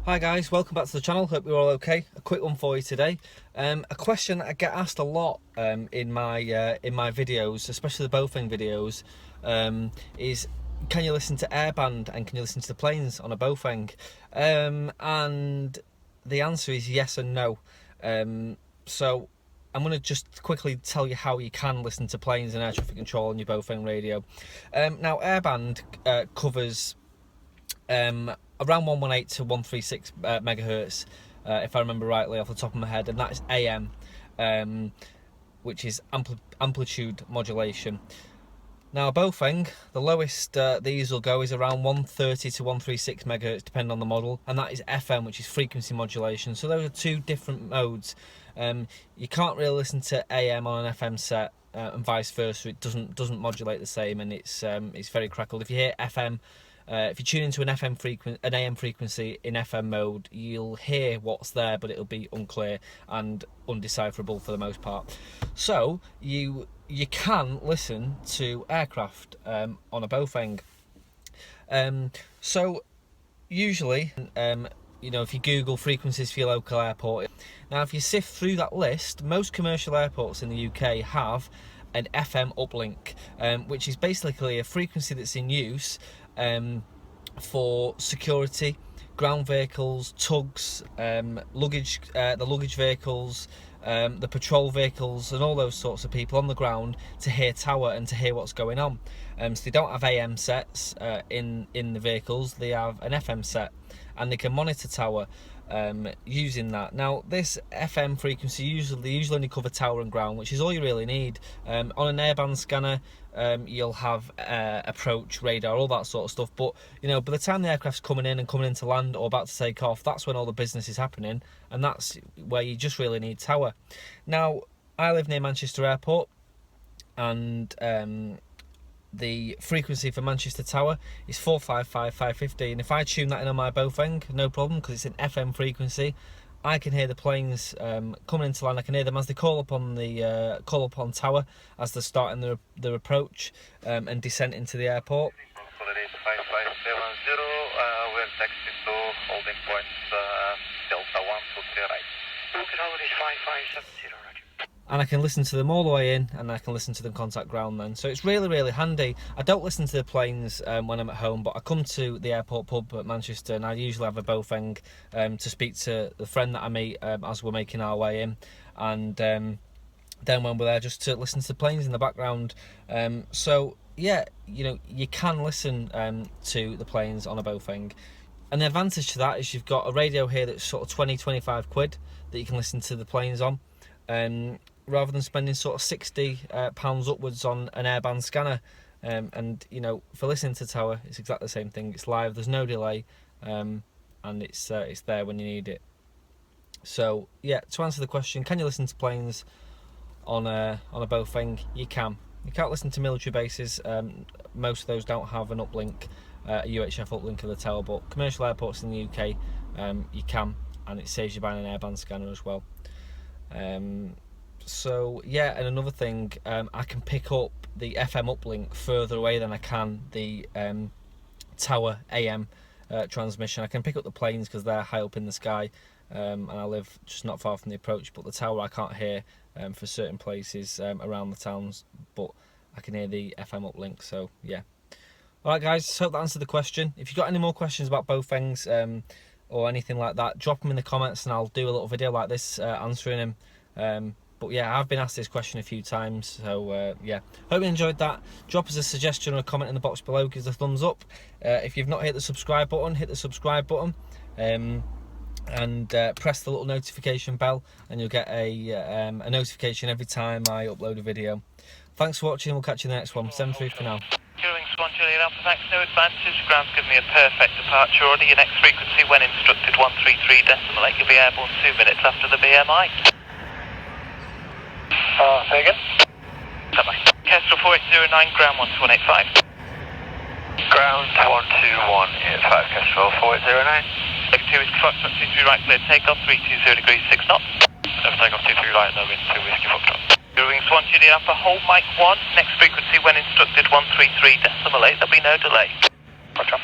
Hi guys, welcome back to the channel. Hope you're all okay. A quick one for you today. A question that I get asked a lot in my videos, especially the Baofeng videos, is can you listen to airband and can you listen to the planes on a Baofeng? And the answer is yes and no. So I'm going to just quickly tell you how you can listen to planes and air traffic control on your Baofeng radio. Now airband covers around 118 to 136 megahertz, if I remember rightly off the top of my head, and that is AM, which is amplitude modulation. Now Baofeng, the lowest these will go is around 130 to 136 megahertz, depending on the model, and that is FM, which is frequency modulation. So those are two different modes. You can't really listen to AM on an FM set, and vice versa. It doesn't modulate the same, and it's very crackled. If you hear FM, if you tune into an AM frequency in FM mode, you'll hear what's there, but it'll be unclear and undecipherable for the most part. So you can listen to aircraft on a Baofeng. So usually, you know, if you Google frequencies for your local airport, now if you sift through that list, most commercial airports in the UK have an FM uplink, which is basically a frequency that's in use for security, ground vehicles, tugs, luggage, the luggage vehicles, the patrol vehicles, and all those sorts of people on the ground to hear tower and to hear what's going on. So they don't have AM sets in the vehicles; they have an FM set, and they can monitor tower using that. Now this FM frequency usually only cover tower and ground, which is all you really need. On an airband scanner, you'll have approach, radar, all that sort of stuff, but you know, by the time the aircraft's coming into land or about to take off, that's when all the business is happening, and that's where you just really need tower. Now I live near Manchester Airport, and the frequency for Manchester Tower is 455-550, and if I tune that in on my Baofeng, no problem, because it's an FM frequency. I can hear the planes coming into land. I can hear them as they call upon tower, as they're starting their approach and descent into the airport. Consolidate 5570, we're taxi to holding points Delta 123 right. Consolidate 5570, roger. And I can listen to them all the way in, and I can listen to them contact ground then. So it's really handy. I don't listen to the planes when I'm at home, but I come to the airport pub at Manchester, and I usually have a Baofeng to speak to the friend that I meet as we're making our way in, and then when we're there, just to listen to the planes in the background. So yeah, you know, you can listen to the planes on a Baofeng. And the advantage to that is you've got a radio here that's sort of 20-25 quid that you can listen to the planes on. Rather than spending sort of £60 upwards on an airband scanner. And you know, for listening to tower, it's exactly the same thing. It's live, there's no delay, and it's there when you need it. So yeah, to answer the question, can you listen to planes on a Baofeng? You can. You can't listen to military bases. Most of those don't have an uplink, a UHF uplink of the tower, but commercial airports in the UK, you can, and it saves you buying an airband scanner as well. So yeah, and another thing, I can pick up the FM uplink further away than I can the tower AM transmission. I can pick up the planes because they're high up in the sky, and I live just not far from the approach, but the tower I can't hear for certain places around the towns, but I can hear the FM uplink. So yeah. Alright guys, hope that answered the question. If you've got any more questions about Baofengs or anything like that, drop them in the comments and I'll do a little video like this answering them. But yeah, I've been asked this question a few times, so yeah, hope you enjoyed that. Drop us a suggestion or a comment in the box below, give us a thumbs up. If you've not hit the subscribe button, hit the subscribe button, and press the little notification bell, and you'll get a notification every time I upload a video. Thanks for watching, we'll catch you in the next one. 7-3 for now. Wings 1 Juliet Alpha, thanks, no advantage. Ground's given me a perfect departure order. Your next frequency, when instructed, 133.8. You'll be airborne 2 minutes after the BMI. Say again? Bye-bye. Kestrel 4809, ground 12185. Ground 12185, Kestrel 4809. Take 2 Whiskey Foxtrot, 23 right, clear takeoff, 320 degrees, 6 knots. Over takeoff 23 right, no wind, 2 Whiskey Foxtrot. Wings 1 Juliet Alpha, hold mic 1. Next frequency, when instructed, 133.8. There'll be no delay. Roger.